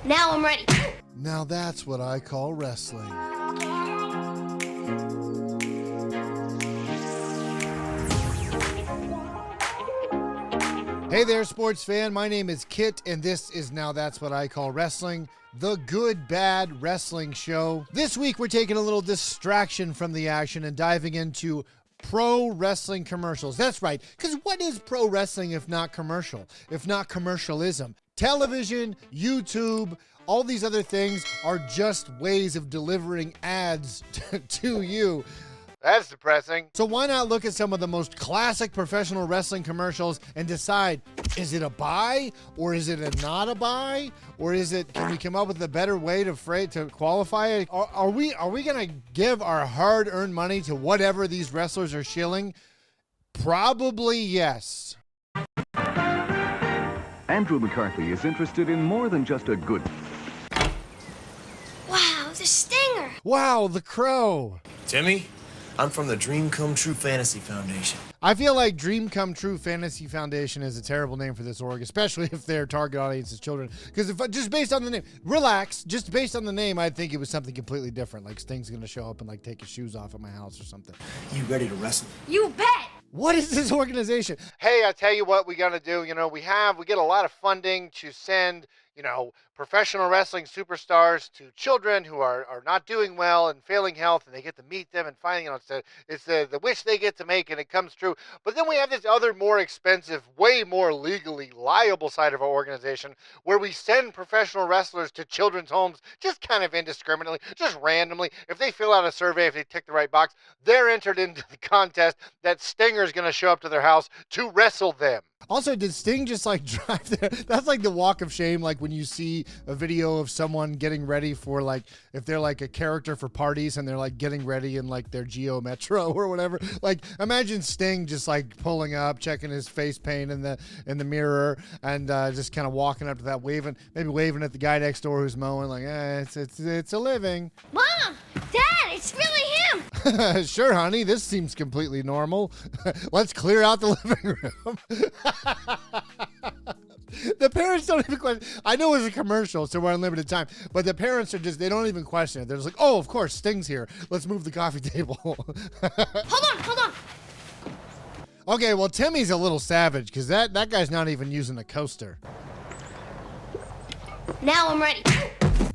Now I'm ready. Now that's what I call wrestling. Hey there, sports fan. My name is Kit, and this is Now That's What I Call Wrestling, the good, bad wrestling show. This week, we're taking a little distraction from the action and diving into pro wrestling commercials. That's right, because what is pro wrestling if not commercial, if not commercialism? Television, YouTube, all these other things are just ways of delivering ads to you. That's depressing. So why not look at some of the most classic professional wrestling commercials and decide, is it a buy or is it a not a buy? Or can we come up with a better way to qualify it? Are we going to give our hard-earned money to whatever these wrestlers are shilling? Probably yes. Andrew McCarthy is interested in more than just a good... Wow, the stinger. Wow, the crow. Timmy, I'm from the Dream Come True Fantasy Foundation. I feel like Dream Come True Fantasy Foundation is a terrible name for this org, especially if their target audience is children. Because if just based on the name, relax, just based on the name, I'd think it was something completely different. Like Sting's going to show up and like take his shoes off at my house or something. You ready to wrestle? You bet. What is this organization? Hey, I tell you what we got to do. We get a lot of funding to send, professional wrestling superstars to children who are not doing well and failing health, and they get to meet them and finally, it's the wish they get to make and it comes true. But then we have this other more expensive, way more legally liable side of our organization where we send professional wrestlers to children's homes just kind of indiscriminately, just randomly. If they fill out a survey, if they tick the right box, they're entered into the contest that Stinger is going to show up to their house to wrestle them. Also, did Sting just drive there? That's like the walk of shame, like when you see a video of someone getting ready for if they're like a character for parties and they're getting ready in their Geo Metro or whatever. Imagine Sting just pulling up, checking his face paint in the mirror and just kind of walking up to that, waving at the guy next door who's mowing, it's a living. Mom, Dad, it's really him. Sure, honey, this seems completely normal. Let's clear out the living room. The parents don't even question. I know it's a commercial, so we're on limited time, but the parents they don't even question it. They're just like, oh, of course, Sting's here. Let's move the coffee table. Hold on. Okay, well, Timmy's a little savage because that guy's not even using a coaster. Now I'm ready.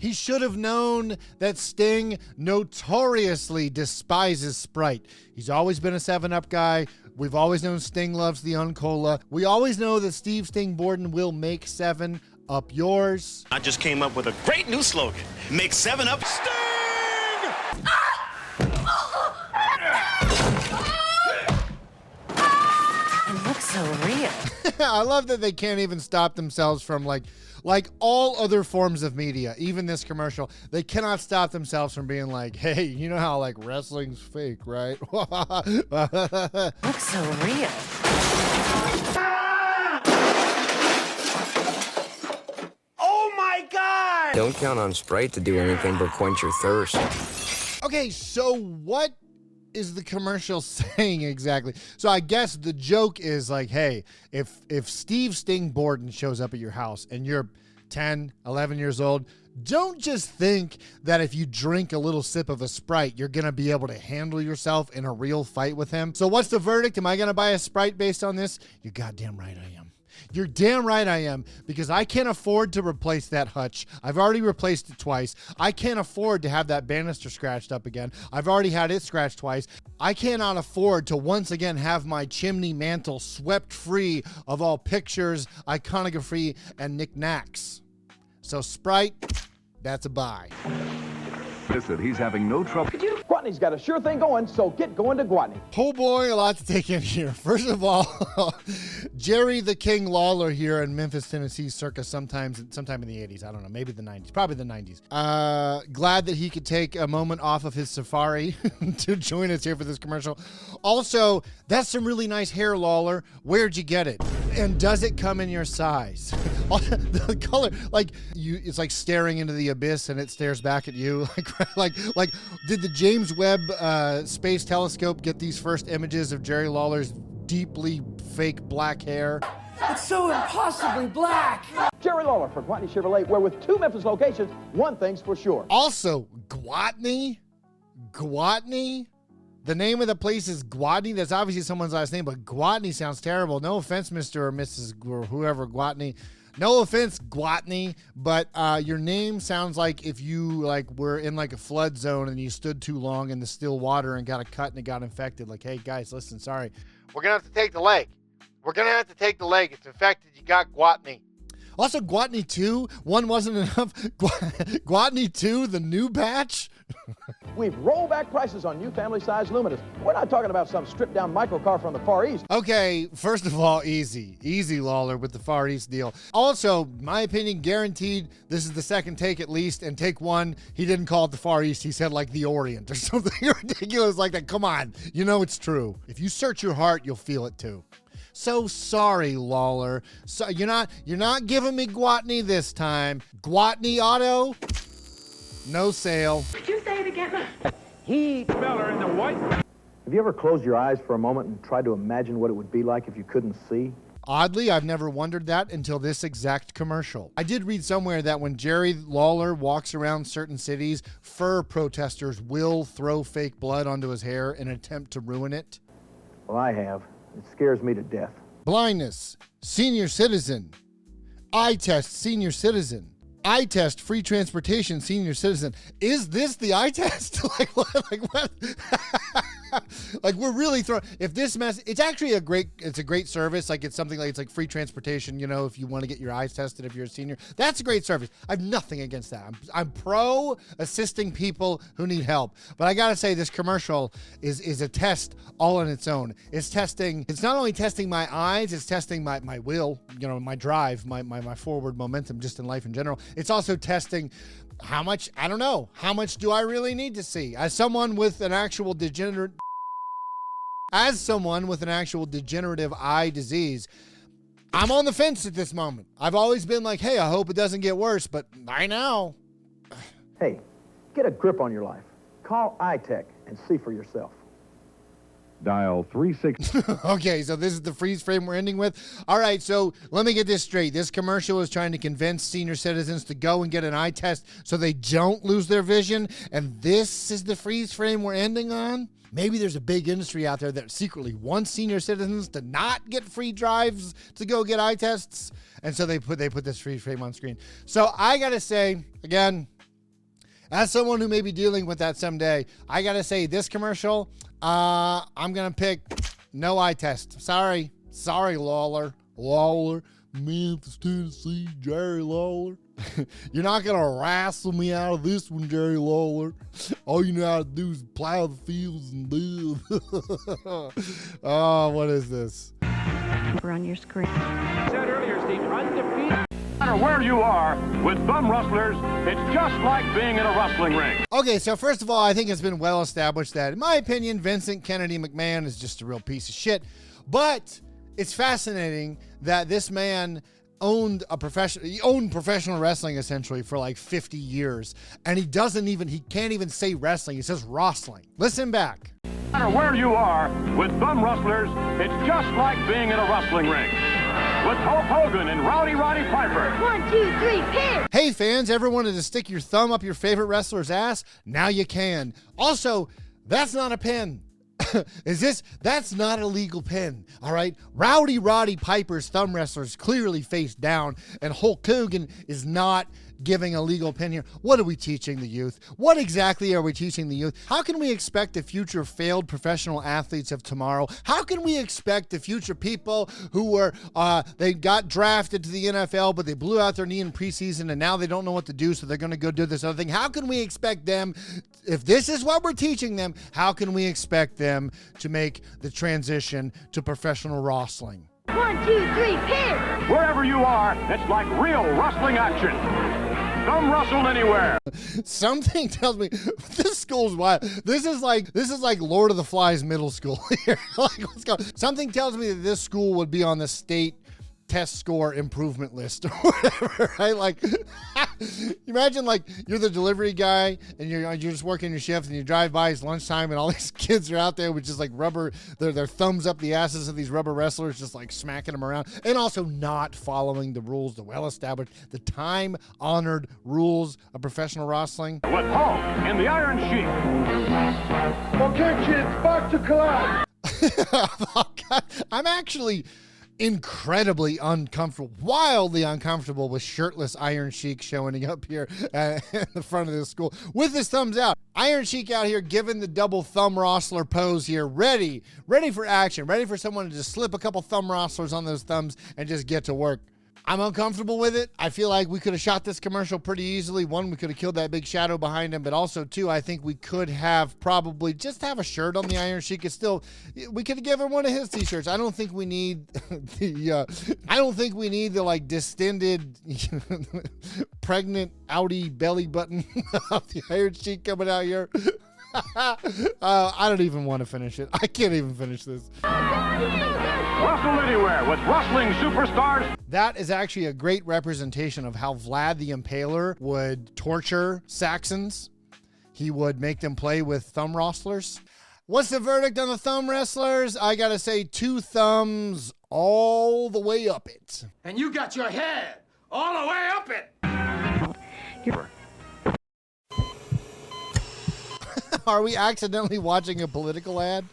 He should have known that Sting notoriously despises Sprite. He's always been a 7-Up guy. We've always known Sting loves the Uncola. We always know that Steve Sting Borden will make 7-Up yours. I just came up with a great new slogan. Make 7-Up Sting! It looks so real. I love that they can't even stop themselves from like all other forms of media, even this commercial, they cannot stop themselves from being like, hey, you know how wrestling's fake, right? Looks so real. Oh my God! Don't count on Sprite to do anything but quench your thirst. Okay, so what is the commercial saying exactly? So I guess the joke is hey, if Steve Sting Borden shows up at your house and you're 10, 11 years old, don't just think that if you drink a little sip of a Sprite, you're going to be able to handle yourself in a real fight with him. So what's the verdict? Am I going to buy a Sprite based on this? You're goddamn right I am. You're damn right I am, because I can't afford to replace that hutch. I've already replaced it twice. I can't afford to have that banister scratched up again. I've already had it scratched twice. I cannot afford to once again have my chimney mantle swept free of all pictures, iconography, and knickknacks. So Sprite, that's a buy. Listen, he's having no trouble. Gwatney's got a sure thing going, so get going to Gwatney. Oh boy, a lot to take in here. First of all, Jerry the King Lawler here in Memphis, Tennessee, circa sometime in the 80s. I don't know, maybe the 90s, probably the 90s. Glad that he could take a moment off of his safari to join us here for this commercial. Also, that's some really nice hair, Lawler. Where'd you get it? And does it come in your size? The color, it's like staring into the abyss and it stares back at you. Like, did the James Webb Space Telescope get these first images of Jerry Lawler's deeply fake black hair? It's so impossibly black. Jerry Lawler for Gwatney Chevrolet, where with 2 Memphis locations, one thing's for sure. Also, Gwatney? The name of the place is Gwatney. That's obviously someone's last name, but Gwatney sounds terrible. No offense, Mr. or Mrs. or whoever, Gwatney. No offense, Gwatney, but your name sounds like if you were in a flood zone and you stood too long in the still water and got a cut and it got infected. Like, hey guys, listen, sorry. We're gonna have to take the leg. It's infected. You got Gwatney. Also, Gwatney 2, one wasn't enough. Gwatney 2, the new batch. We've rolled back prices on new family-size Luminous. We're not talking about some stripped-down microcar from the Far East. Okay, first of all, easy, Lawler, with the Far East deal. Also, my opinion, guaranteed, this is the second take at least, and take 1, he didn't call it the Far East, he said the Orient or something ridiculous like that. Come on, you know it's true. If you search your heart, you'll feel it too. So sorry, Lawler. So you're not giving me Gwatney this time. Gwatney Auto, no sale. Could you say it again? Heat feller in the white. Have you ever closed your eyes for a moment and tried to imagine what it would be like if you couldn't see? Oddly, I've never wondered that until this exact commercial. I did read somewhere that when Jerry Lawler walks around certain cities, fur protesters will throw fake blood onto his hair in an attempt to ruin it. Well, I have. It scares me to death. Blindness, senior citizen. Eye test, senior citizen. Eye test, free transportation, senior citizen. Is this the eye test? What? We're really throwing, if this mess, it's actually a great service. It's something it's free transportation, if you want to get your eyes tested if you're a senior. That's a great service. I have nothing against that. I'm pro assisting people who need help. But I gotta say, this commercial is a test all on its own. It's not only testing my eyes, it's testing my will, my drive, my forward momentum just in life in general. It's also testing how much do I really need to see? As someone with an actual degenerative eye disease, I'm on the fence at this moment. I've always been hey, I hope it doesn't get worse, but I know. Hey, get a grip on your life. Call iTech and see for yourself. Dial 360. Okay, so this is the freeze frame we're ending with. All right, so let me get this straight. This commercial is trying to convince senior citizens to go and get an eye test so they don't lose their vision, and this is the freeze frame we're ending on? Maybe there's a big industry out there that secretly wants senior citizens to not get free drives to go get eye tests, and so they put this freeze frame on screen. So I gotta say, again, as someone who may be dealing with that someday, I gotta say this commercial, I'm gonna pick no eye test. Sorry, Lawler, Memphis, Tennessee, Jerry Lawler. You're not gonna wrestle me out of this one, Jerry Lawler. All you know how to do is plow the fields and live. Oh, what is this? We're on your screen. Said earlier, Steve, undefeated. No matter where you are, with thumb rustlers, it's just like being in a wrestling ring. Okay, so first of all, I think it's been well established that, in my opinion, Vincent Kennedy McMahon is just a real piece of shit. But it's fascinating that this man owned professional wrestling essentially for 50 years, and he can't even say wrestling. He says ROSSling. Listen back. No matter where you are, with thumb rustlers, it's just like being in a wrestling ring. With Hulk Hogan and Roddy Piper. 1, 2, 3, pin! Hey fans, ever wanted to stick your thumb up your favorite wrestler's ass? Now you can. Also, that's not a pin. That's not a legal pin, all right? Roddy Piper's thumb wrestlers clearly face down, and Hulk Hogan is not giving a legal pin here. What are we teaching the youth? What exactly are we teaching the youth? How can we expect the future failed professional athletes of tomorrow? How can we expect the future people who were, they got drafted to the NFL, but they blew out their knee in preseason and now they don't know what to do, so they're going to go do this other thing? How can we expect them, if this is what we're teaching them, how can we expect them to make the transition to professional wrestling? 1, 2, 3, pin! Wherever you are, it's like real wrestling action. Thumb rustle anywhere. Something tells me this school's wild. This is like Lord of the Flies middle school here. Something tells me that this school would be on the state test score improvement list or whatever, right? Like, imagine like you're the delivery guy and you're just working your shift and you drive by, it's lunchtime and all these kids are out there with just like rubber, their thumbs up the asses of these rubber wrestlers, just like smacking them around, and also not following the rules, the well-established, the time-honored rules of professional wrestling. With Hulk in the Iron Sheik. Okay, kids, back to class. Oh, God. I'm actually incredibly uncomfortable, wildly uncomfortable with shirtless Iron Sheik showing up here in the front of this school with his thumbs out. Iron Sheik out here giving the double thumb Rossler pose here, ready for action, ready for someone to just slip a couple thumb Rosslers on those thumbs and just get to work. I'm uncomfortable with it. I feel like we could have shot this commercial pretty easily. One, we could have killed that big shadow behind him, but also two, I think we could have probably just have a shirt on the Iron Sheik. It's still, we could have given one of his t-shirts. I don't think we need the like distended pregnant outie belly button of the Iron Sheik coming out here. I don't even want to finish it. I can't even finish this. Wrestle anywhere with wrestling superstars. That is actually a great representation of how Vlad the Impaler would torture Saxons. He would make them play with thumb wrestlers. What's the verdict on the thumb wrestlers? I gotta say 2 thumbs all the way up it. And you got your head all the way up it. Are we accidentally watching a political ad?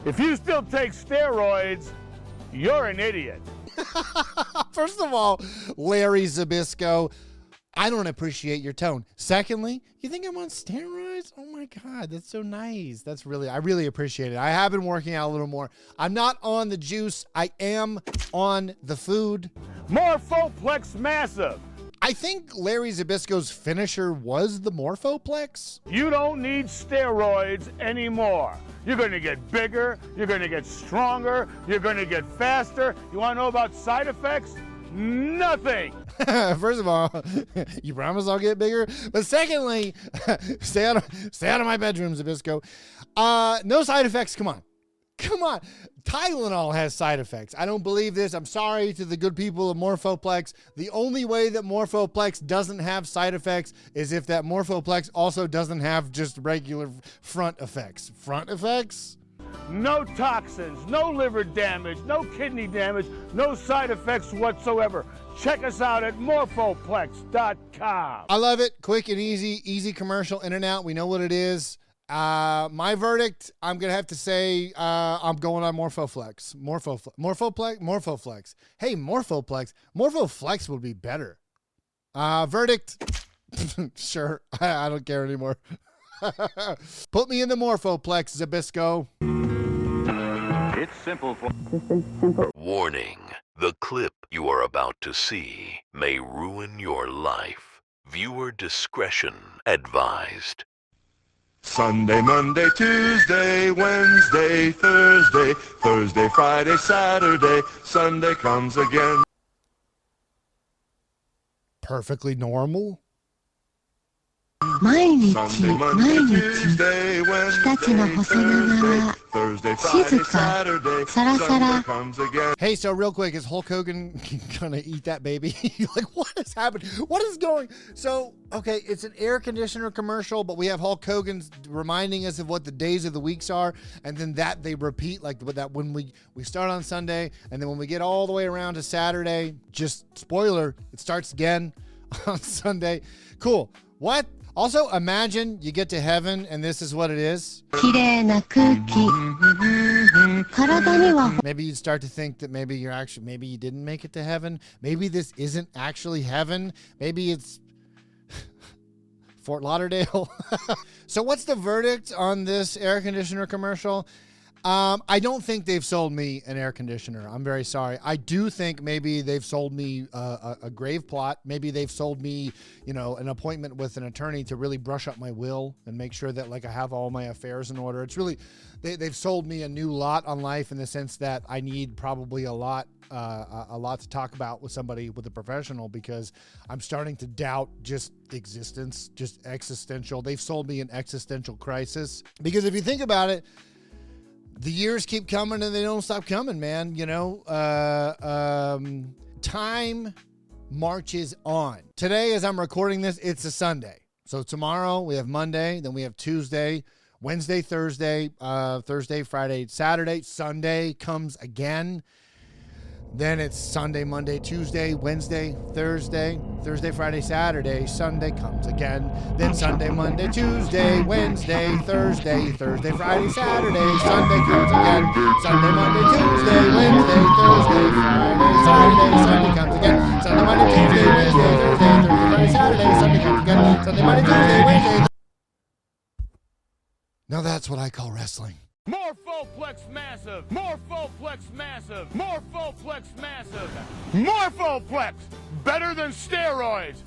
If you still take steroids, you're an idiot. First of all, Larry Zbyszko, I don't appreciate your tone. Secondly, you think I'm on steroids? Oh my God, that's so nice. I really appreciate it. I have been working out a little more. I'm not on the juice. I am on the food. Morphoplex massive. I think Larry Zbyszko's finisher was the Morphoplex. You don't need steroids anymore. You're going to get bigger, you're going to get stronger, you're going to get faster. You want to know about side effects? Nothing. First of all, you promise I'll get bigger? But secondly, stay out of my bedroom, Zbyszko. No side effects, come on. Tylenol has side effects. I don't believe this. I'm sorry to the good people of Morphoplex. The only way that Morphoplex doesn't have side effects is if that Morphoplex also doesn't have just regular front effects. Front effects? No toxins, no liver damage, no kidney damage, no side effects whatsoever. Check us out at morphoplex.com. I love it. Quick and easy commercial in and out. We know what it is. My verdict, I'm going to have to say I'm going on Morphoplex. Morphoplex. Hey, Morphoplex. Morphoflex would be better. Verdict, sure. I don't care anymore. Put me in the Morphoplex, Zbyszko. It's simple for... Warning. The clip you are about to see may ruin your life. Viewer discretion advised. Sunday, Monday, Tuesday, Wednesday, Thursday, Thursday, Friday, Saturday, Sunday comes again. Perfectly normal. Sunday, Monday, Tuesday, Wednesday, Thursday, Friday, Saturday, Sunday comes again. Hey, so real quick, is Hulk Hogan gonna eat that baby? Like, what is happening? What is going? So, okay, it's an air conditioner commercial, but we have Hulk Hogan reminding us of what the days of the weeks are, and then that they repeat, like that when we start on Sunday, and then when we get all the way around to Saturday, just spoiler, it starts again on Sunday. Cool. What? Also, imagine you get to heaven and this is what it is. Maybe you'd start to think that maybe you didn't make it to heaven. Maybe this isn't actually heaven. Maybe it's Fort Lauderdale. So what's the verdict on this air conditioner commercial? I don't think they've sold me an air conditioner. I'm very sorry. I do think maybe they've sold me a grave plot. Maybe they've sold me, an appointment with an attorney to really brush up my will and make sure that I have all my affairs in order. It's really, they've sold me a new lot on life in the sense that I need probably a lot to talk about with somebody, with a professional, because I'm starting to doubt just existence, just existential. They've sold me an existential crisis because if you think about it, The years keep coming and they don't stop coming, man. You know, time marches on. Today, as I'm recording this, it's a Sunday. So tomorrow we have Monday, then we have Tuesday, Wednesday, Thursday, Thursday, Friday, Saturday. Sunday comes again. Then it's Sunday, Monday, Tuesday, Wednesday, Thursday, Friday, Saturday. Sunday comes again. Then Sunday, Monday, Tuesday, Wednesday, Thursday, Friday, Saturday. Sunday comes again. Sunday, Monday, Tuesday, Wednesday, Thursday, Friday, Saturday. Sunday comes again. Sunday, Monday, Tuesday, Wednesday, Thursday, Friday, Saturday. Sunday comes again. Sunday, Monday, Tuesday, Wednesday. Now that's what I call wrestling. More Fulplex Massive! More Fulplex Massive! More Fulplex Massive! More Fulplex! Better than steroids!